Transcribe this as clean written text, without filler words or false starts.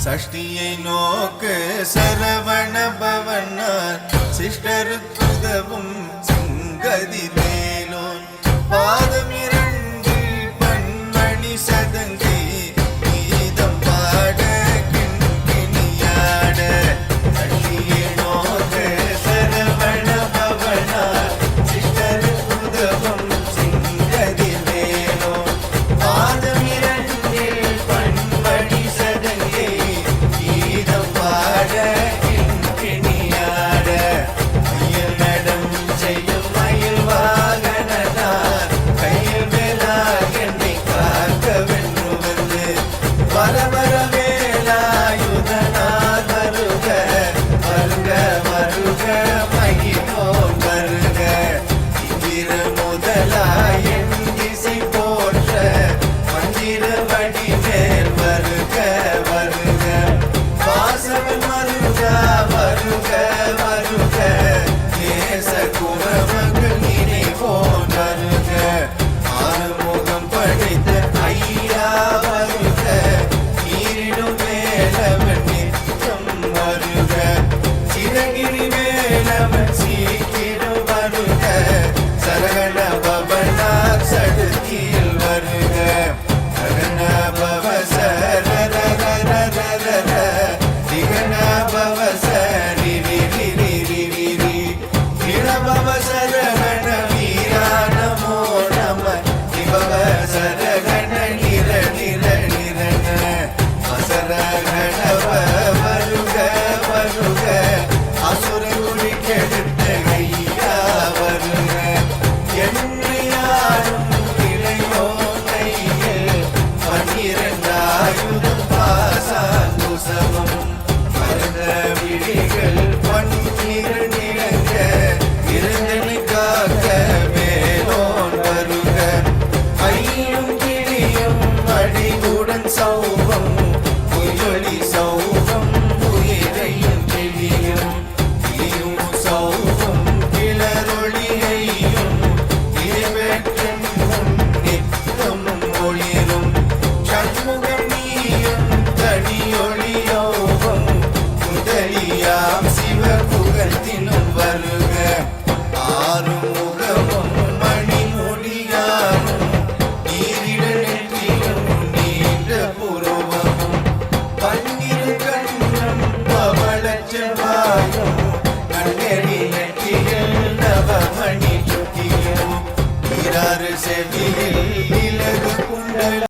சஷ்டியை நோக்கு சரவண பவனார் சிஷ்டருக்குதவும் சிங்கதி மேலோன் பாதம் இரண்டில் பன்மணி சதங்கை கீதம் பாட கிண்கிணியாட சஷ்டியை நோக்கு சரவண பவனார் சிஷ்டருக்குதவும் சிங்கதி மேலோன் பாதம் இரண்டில் பன்மணி சதங்கை கீதம் பாட கிண்கிணியாட மயில் நடம் செய்யும் மயில் வாகனார் கையில் வேலா என்னை காக்க வென்று வந்து வரவர வேலாயுதனார் வருக வருக வருக மகிழோன் வருக இந்திர முதலாய் என் திசை போற்ற மந்திர வடிவேல் வருக வருக வாசவன் மருகா வருக வருக நேச குரவர்கள் நினைவோன் வருக ஆறுமுகம் படைத்த ஐயா வருக நீரிடும் வேலவன் நிற்கும் வருக சிறகிரி வேலவன் சீக்கிரம் வருக சரகண பவனார் சடுதியில் வருக சகன பவ சரரரரரரர திகன பவ சரிரிரிரிரிரி நிரபவ சரகண வீரா நமோ நம நிபவ சரகண நிர நிர நிரண அசரகணவ